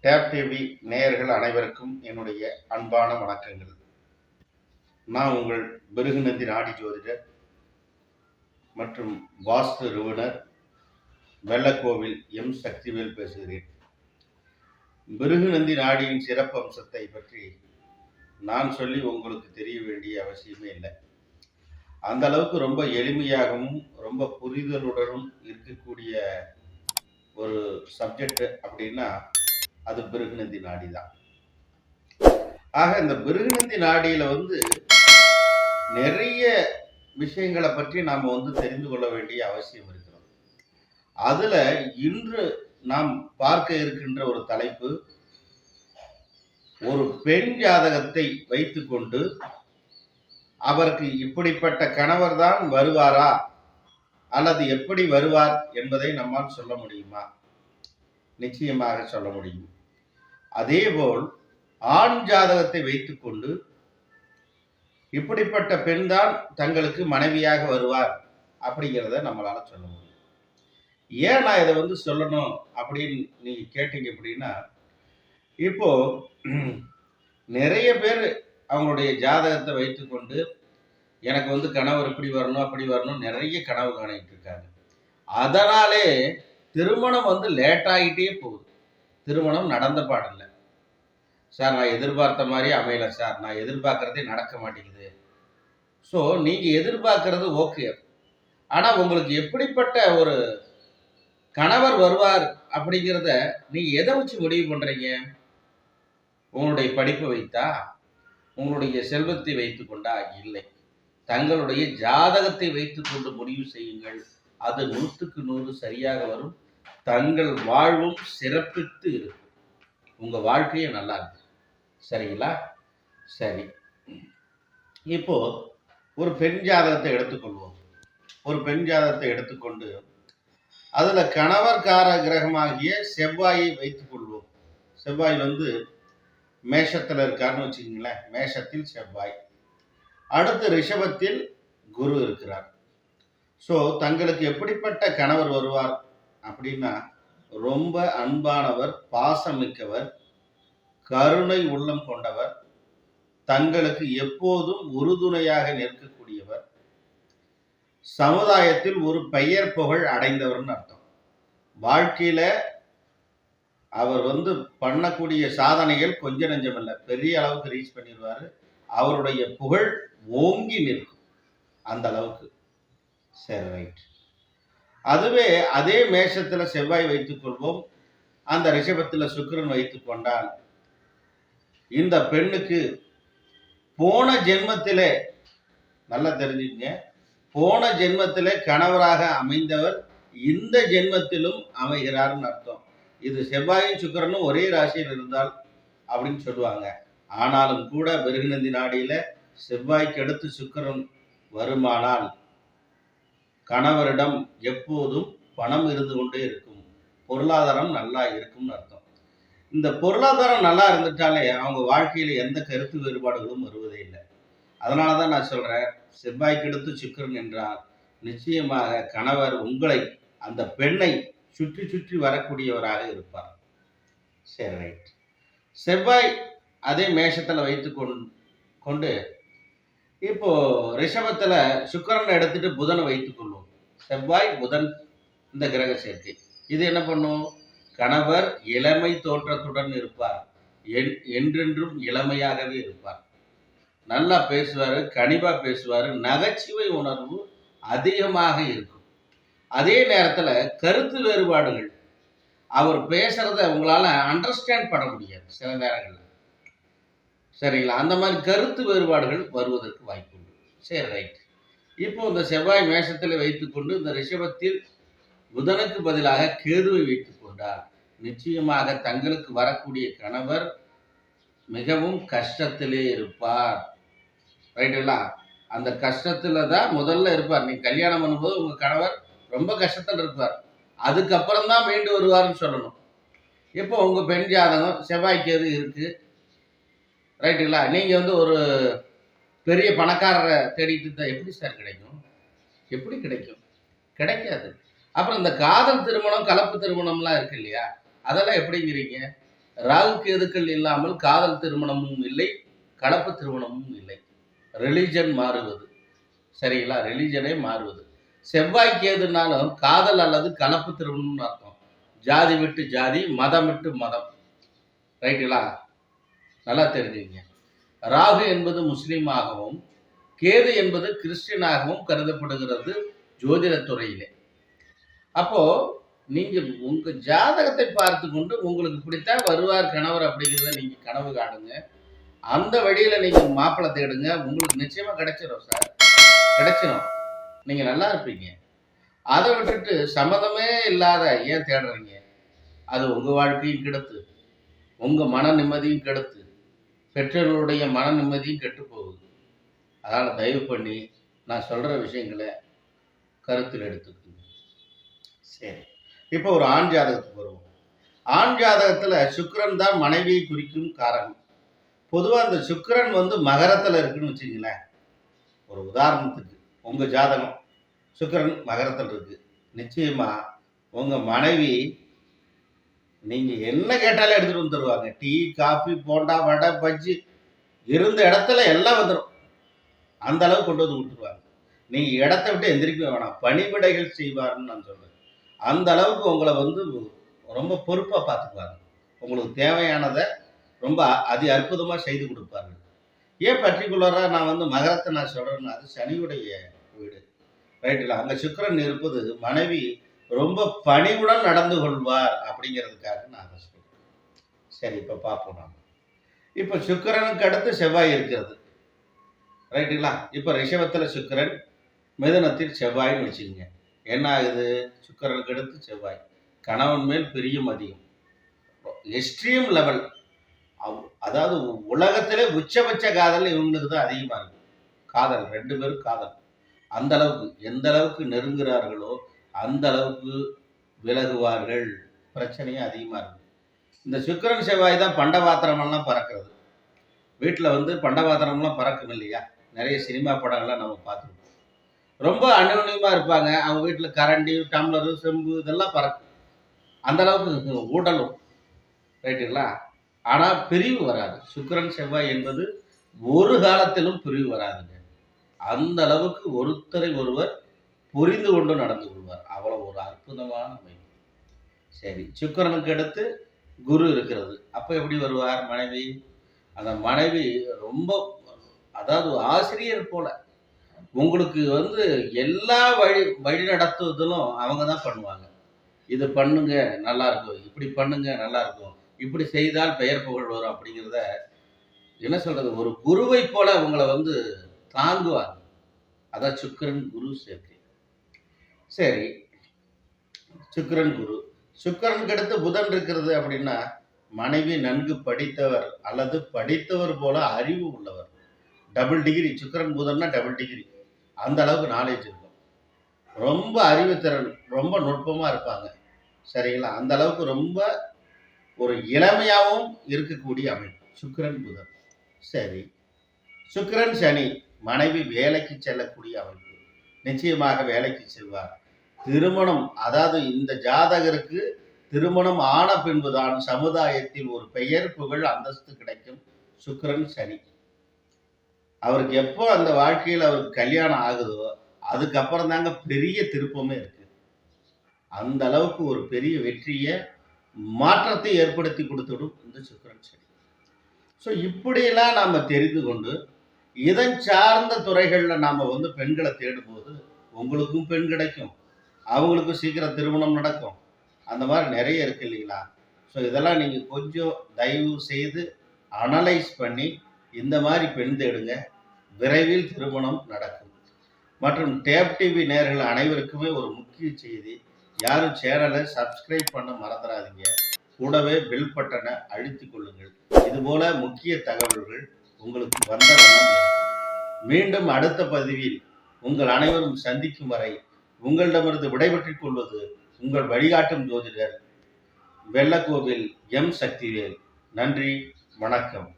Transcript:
Tape TV நேயர்கள் அனைவருக்கும் என்னுடைய அன்பான வணக்கங்கள். நான் உங்கள் பிருகுநந்தி நாடி ஜோதிடர் மற்றும் வாஸ்து நிறுவனர் வெள்ளக்கோவில் எம் சக்திவேல் பேசுகிறேன். பிருகுநந்தி நாடியின் சிறப்பு அம்சத்தை பற்றி நான் சொல்லி உங்களுக்கு தெரிய வேண்டிய அவசியமே இல்லை. அந்த அளவுக்கு ரொம்ப எளிமையாகவும் ரொம்ப புரிதலுடனும் இருக்கக்கூடிய ஒரு சப்ஜெக்ட் அப்படின்னா அது பிருகுநந்தி நாடி தான். ஆக இந்த பிருகுநந்தி நாடியில நிறைய விஷயங்களை பற்றி நாம் தெரிந்து கொள்ள வேண்டிய அவசியம் இருக்கிறது. அதுல இன்று நாம் பார்க்க இருக்கின்ற ஒரு தலைப்பு, ஒரு பெண் ஜாதகத்தை வைத்துக்கொண்டு அவருக்கு இப்படிப்பட்ட கணவர் தான் வருவாரா அல்லது எப்படி வருவார் என்பதை நம்மால் சொல்ல முடியுமா? நிச்சயமாக சொல்ல முடியும். அதேபோல் ஆண் ஜாதகத்தை வைத்துக்கொண்டு இப்படிப்பட்ட பெண் தான் தங்களுக்கு மனைவியாக வருவார் அப்படிங்கிறத நம்மளால சொல்ல முடியும். ஏன் நான் இதை சொல்லணும் அப்படின்னு நீங்க கேட்டீங்க அப்படின்னா, இப்போ நிறைய பேர் அவங்களுடைய ஜாதகத்தை வைத்துக்கொண்டு எனக்கு கணவர் இப்படி வரணும் அப்படி வரணும் நிறைய கனவு காணிட்டு இருக்காங்க. அதனாலே திருமணம் லேட் ஆகிட்டே போகுது. திருமணம் நடந்த பாடில்லை. சார் நான் எதிர்பார்த்த மாதிரி அமையலை சார், நான் எதிர்பார்க்கறதே நடக்க மாட்டேங்குது. ஸோ நீங்கள் எதிர்பார்க்கறது ஓகே, ஆனால் உங்களுக்கு எப்படிப்பட்ட ஒரு கணவர் வருவார் அப்படிங்கிறத நீங்கள் எதை வச்சு முடிவு பண்ணுறீங்க? உங்களுடைய படிப்பை வைத்தா, உங்களுடைய செல்வத்தை வைத்து கொண்டா? இல்லை, தங்களுடைய ஜாதகத்தை வைத்து கொண்டு முடிவு செய்யுங்கள். அது 100க்கு 100 சரியாக வரும். தங்கள் வாழ்வும் சிறப்பித்து இருக்கும். உங்கள் வாழ்க்கையே நல்லா இருக்கு. சரிங்களா? சரி, இப்போ ஒரு பெண் ஜாதகத்தை எடுத்துக்கொள்வோம். ஒரு பெண் ஜாதகத்தை எடுத்துக்கொண்டு அதுல கணவர்கார கிரகமாகிய செவ்வாயை வைத்துக் கொள்வோம். செவ்வாய் மேஷத்துல இருக்காருன்னு வச்சுக்கீங்களேன். மேஷத்தில் செவ்வாய், அடுத்து ரிஷபத்தில் குரு இருக்கிறார். ஸோ தங்களுக்கு எப்படிப்பட்ட கணவர் வருவார் அப்படின்னா, ரொம்ப அன்பானவர், பாசமிக்கவர், கருணை உள்ளம் கொண்டவர், தங்களுக்கு எப்போதும் உறுதுணையாக நிற்கக்கூடியவர், சமுதாயத்தில் ஒரு பெயர் புகழ் அடைந்தவர்னு அர்த்தம். வாழ்க்கையில அவர் பண்ணக்கூடிய சாதனைகள் கொஞ்ச நெஞ்சம் இல்லை, பெரிய அளவுக்கு ரீச் பண்ணிடுவாரு. அவருடைய புகழ் ஓங்கி நிற்கும் அந்த அளவுக்கு. சரி, ரைட். அதுவே அதே மேஷத்துல செவ்வாய் வைத்துக் கொள்வோம், அந்த ரிஷபத்துல சுக்கிரன் வைத்துக் கொண்டால், இந்த பெண்ணுக்கு போன ஜென்மத்திலே, நல்லா தெரிஞ்சுக்கங்க, போன ஜென்மத்திலே கணவராக அமைந்தவர் இந்த ஜென்மத்திலும் அமைகிறார்னு அர்த்தம். இது செவ்வாயும் சுக்கிரனும் ஒரே ராசியில் இருந்தால் அப்படின்னு சொல்லுவாங்க. ஆனாலும் கூட பிருகுநந்தி நாடியில செவ்வாய்க்கு அடுத்து சுக்கிரன் வருமானால் கணவரிடம் எப்போதும் பணம் இருந்து கொண்டே இருக்கும், பொருளாதாரம் நல்லா இருக்கும்னு அர்த்தம். இந்த பொருளாதாரம் நல்லா இருந்துட்டாலே அவங்க வாழ்க்கையில எந்த கருத்து வேறுபாடுகளும் வருவதே இல்லை. அதனால தான் நான் சொல்றேன், செவ்வாய்க்கு எடுத்து சுக்கிரன் என்றால் நிச்சயமாக கணவர் உங்களை, அந்த பெண்ணை சுற்றி சுற்றி வரக்கூடியவராக இருப்பார். சரி, ரைட். செவ்வாய் அதே மேஷத்துல வைத்து கொண்டு இப்போ ரிஷபத்துல சுக்கிரனை எடுத்துட்டு புதனை வைத்துக் கொள்வோம். செவ்வாய் புதன் இந்த கிரக சேர்க்கை இது என்ன பண்ணும்? கணவர் இளமை தோற்றத்துடன் இருப்பார், என்றென்றும் இளமையாகவே இருப்பார், நல்லா பேசுவார், கனிவா பேசுவார், நகைச்சுவை உணர்வு அதிகமாக இருக்கும். அதே நேரத்தில் கருத்து வேறுபாடுகள், அவர் பேசுறத உங்களால் அண்டர்ஸ்டாண்ட் பண்ண முடியாது சில நேரங்களில். சரிங்களா? அந்த மாதிரி கருத்து வேறுபாடுகள் வருவதற்கு வாய்ப்பு உண்டு. சரி, ரைட். இப்போ இந்த செவ்வாய் மேஷத்தில் வைத்துக்கொண்டு இந்த ரிஷபத்தில் புதனுக்கு பதிலாக கேதுவை வைத்துக் கொண்டார், நிச்சயமாக தங்களுக்கு வரக்கூடிய கணவர் மிகவும் கஷ்டத்திலே இருப்பார். ரைட்டுங்களா? அந்த கஷ்டத்துல தான் முதல்ல இருப்பார். நீ கல்யாணம் பண்ணும்போது உங்க கணவர் ரொம்ப கஷ்டத்தில் இருப்பார், அதுக்கப்புறம் தான் மீண்டு வருவார்னு சொல்லணும். இப்போ உங்க பெண் ஜாதகம் செவ்வாய் கேது இருக்கு, ரைட்டுங்களா? நீங்க ஒரு பெரிய பணக்காரரை தேடிட்டு தான் எப்படி சார் கிடைக்கும்? எப்படி கிடைக்கும்? கிடைக்காது. அப்புறம் இந்த காதல் திருமணம், கலப்பு திருமணம்லாம் இருக்கு இல்லையா, அதெல்லாம் எப்படிங்கிறீங்க? ராகு கேதுக்கள் இல்லாமல் காதல் திருமணமும் இல்லை, கலப்பு திருமணமும் இல்லை. ரிலிஜன் மாறுவது, சரிங்களா? ரிலிஜனே மாறுவது. செவ்வாய் கேதுனாலும் காதல் அல்லது கலப்பு திருமணம்னு அர்த்தம். ஜாதி விட்டு ஜாதி, மதம் விட்டு மதம், ரைட்டுங்களா? நல்லா தெரிஞ்சுங்க. ராகு என்பது முஸ்லீமாகவும் கேது என்பது கிறிஸ்டியனாகவும் கருதப்படுகிறது ஜோதிட துறையிலே. அப்போ நீங்க உங்க ஜாதகத்தை பார்த்து கொண்டு உங்களுக்கு இப்படித்தான் வருவார் கணவர் அப்படிங்கிறத நீங்க கனவு காணுங்க. அந்த வழியில நீங்க மாப்பிள்ளை தேடுங்க, உங்களுக்கு நிச்சயமா கிடைச்சிடும் சார், கிடைச்சிடும். நீங்க நல்லா இருப்பீங்க. அதை விட்டுட்டு சம்மதமே இல்லாத ஏன் தேடுறீங்க? அது உங்க வாழ்க்கையும் கெடுத்து, உங்க மன நிம்மதியும் கெடுத்து, பெற்றோர்களுடைய மன நிம்மதியும் கெட்டு போகுது. அதனால் தயவு பண்ணி நான் சொல்கிற விஷயங்களை கருத்தில் எடுத்துக்கோங்க. சரி, இப்போ ஒரு ஆண் ஜாதகத்துக்கு வருவோம். ஆண் ஜாதகத்தில் சுக்கிரன் தான் மனைவியை குறிக்கும் காரணம். பொதுவாக அந்த சுக்கிரன் வந்து மகரத்தில் இருக்குன்னு வச்சுங்களேன். ஒரு உதாரணத்துக்கு உங்கள் ஜாதகம் சுக்கிரன் மகரத்தில் இருக்கு, நிச்சயமா உங்கள் மனைவி நீங்கள் என்ன கேட்டாலும் எடுத்துகிட்டு வந்து தருவாங்க. டீ, காஃபி, போண்டா, வடை, பஜ்ஜி இருந்த இடத்துல எல்லாம் வந்துடும். அந்த அளவுக்கு கொண்டு வந்து கொடுத்துருவாங்க. நீங்கள் இடத்த விட்டு எந்திரிக்க வேணாம், பணிவிடைகள் செய்வார்னு நான் சொல்கிறேன். அந்த அளவுக்கு உங்களை வந்து ரொம்ப பொறுப்பாக பார்த்துக்குவாங்க. உங்களுக்கு தேவையானதை ரொம்ப அதி அற்புதமாக செய்து கொடுப்பார்கள். ஏன் பர்டிகுலராக நான் வந்து மகரத்தை நான் சொல்கிறேன்னா, அது சனியுடைய வீடு, ரைட்டில். அங்கே சுக்கிரன் இருப்பது மனைவி ரொம்ப பணிவுடன் நடந்து கொள்வார் அப்படிங்கிறதுக்காக நான் அதை சொல்கிறேன். சரி, இப்போ பார்ப்போம். நாம் இப்போ சுக்கிரனுக்கு அடுத்து செவ்வாய் இருக்கிறது, ரைட்டுங்களா? இப்போ ரிஷபத்தில் சுக்கிரன், மிதுனத்தில் செவ்வாய்னு வச்சுக்கோங்க. என்ன ஆகுது? சுக்கிரனுக்கு அடுத்து செவ்வாய், கணவன் மேல் பிரியம் அதிகம், எக்ஸ்ட்ரீம் லெவல். அதாவது உலகத்திலே உச்சபட்ச காதல் இவங்களுக்கு தான் அதிகமாக இருக்கும். காதல், 2 பேரும் காதல். அந்த அளவுக்கு, எந்த அளவுக்கு நெருங்குகிறார்களோ அந்த அளவுக்கு விலகுவார்கள். பிரச்சனையும் அதிகமாக இருக்கும். இந்த சுக்கிரன் செவ்வாய் தான் பண்டபாத்திரமெல்லாம் பறக்கிறது. வீட்டில் வந்து பண்டபாத்திரம்லாம் பறக்கும் இல்லையா? நிறைய சினிமா படங்கள்லாம் நம்ம பார்த்துருக்கோம். ரொம்ப அந்யோன்யமாக இருப்பாங்க. அவங்க வீட்டில் கரண்டி, டம்ளரு, செம்பு இதெல்லாம் பறக்கும். அந்த அளவுக்கு ஊடலும், ரைட்டுங்களா? ஆனால் பிரிவு வராது. சுக்கிரன் செவ்வாய் என்பது ஒரு காலத்திலும் பிரிவு வராதுங்க. அந்த அளவுக்கு ஒருத்தரை ஒருவர் புரிந்து கொண்டு நடந்து கொள்வார். அவ்வளோ ஒரு அற்புதமான அமைப்பு. சரி, சுக்கிரனுக்கு அடுத்து குரு இருக்கிறது. அப்போ எப்படி வருவார் மனைவி? அந்த மனைவி ரொம்ப, அதாவது ஆசிரியர் போல உங்களுக்கு வந்து எல்லா வழி நடத்துவதிலும் அவங்க தான் பண்ணுவாங்க. இது பண்ணுங்க நல்லா இருக்கும், இப்படி பண்ணுங்க நல்லா இருக்கும், இப்படி செய்தால் பெயர் புகழ் வரும் அப்படிங்கிறத என்ன சொல்றது, ஒரு குருவை போல உங்களை வந்து தாங்குவாங்க. அதான் சுக்கிரன் குரு சேர்க்கை. சரி, சுக்கிரன் குரு. சுக்கிரனுக்கு அடுத்து புதன் இருக்கிறது அப்படின்னா மனைவி நன்கு படித்தவர் அல்லது படித்தவர் போல அறிவு உள்ளவர். டபுள் டிகிரி, சுக்கிரன் புதன்னா டபுள் டிகிரி. அந்த அளவுக்கு நாலேஜ் இருக்கும். ரொம்ப அறிவுத்திறன், ரொம்ப நுட்பமாக இருப்பாங்க, சரிங்களா? அந்த அளவுக்கு ரொம்ப ஒரு இளமையாகவும் இருக்கக்கூடிய அமைப்பு சுக்கிரன் புதன். சரி, சுக்கிரன் சனி, மனைவி வேலைக்கு செல்லக்கூடிய அமைப்பு. நிச்சயமாக வேலைக்கு செல்வார். திருமணம், அதாவது இந்த ஜாதகருக்கு திருமணம் ஆன பின்புதான் சமுதாயத்தில் ஒரு பெயர், புகழ், அந்தஸ்து கிடைக்கும். சுக்கிரன் சனி. அவருக்கு எப்போ அந்த வாழ்க்கையில் அவருக்கு கல்யாணம் ஆகுதோ அதுக்கப்புறம் தாங்க பெரிய திருப்பமே இருக்கு. அந்த அளவுக்கு ஒரு பெரிய வெற்றியை, மாற்றத்தை ஏற்படுத்தி கொடுத்துடும் இந்த சுக்கிரன் சனி. ஸோ இப்படியெல்லாம் நாம் தெரிந்து கொண்டு இதன் சார்ந்த துறைகளில் நாம் வந்து பெண்களை தேடும்போது உங்களுக்கும் பெண் கிடைக்கும், அவங்களுக்கும் சீக்கிரம் திருமணம் நடக்கும். அந்த மாதிரி நிறைய இருக்கு இல்லைங்களா? ஸோ இதெல்லாம் நீங்கள் கொஞ்சம் தயவு செய்து அனலைஸ் பண்ணி இந்த மாதிரி பெண் தேடுங்க. விரைவில் திருமணம் நடக்கும். மற்றும் டேப் டிவி நேயர்கள் அனைவருக்குமே ஒரு முக்கிய செய்தி, யாரும் சேனலை சப்ஸ்கிரைப் பண்ண மறந்துடாதீங்க. கூடவே பெல் பட்டனை அழுத்திக் கொள்ளுங்கள். இதுபோல முக்கிய தகவல்கள் உங்களுக்கு வந்த வண்ணம் இருக்கும். மீண்டும் அடுத்த பதிவில் உங்கள் அனைவரும் சந்திக்கும் வரை உங்களிடமிருந்து விடைபெற்றுக் கொள்வது உங்கள் வழிகாட்டும் ஜோதிடர் வெள்ளக்கோவில் எம் சக்திவேல். நன்றி, வணக்கம்.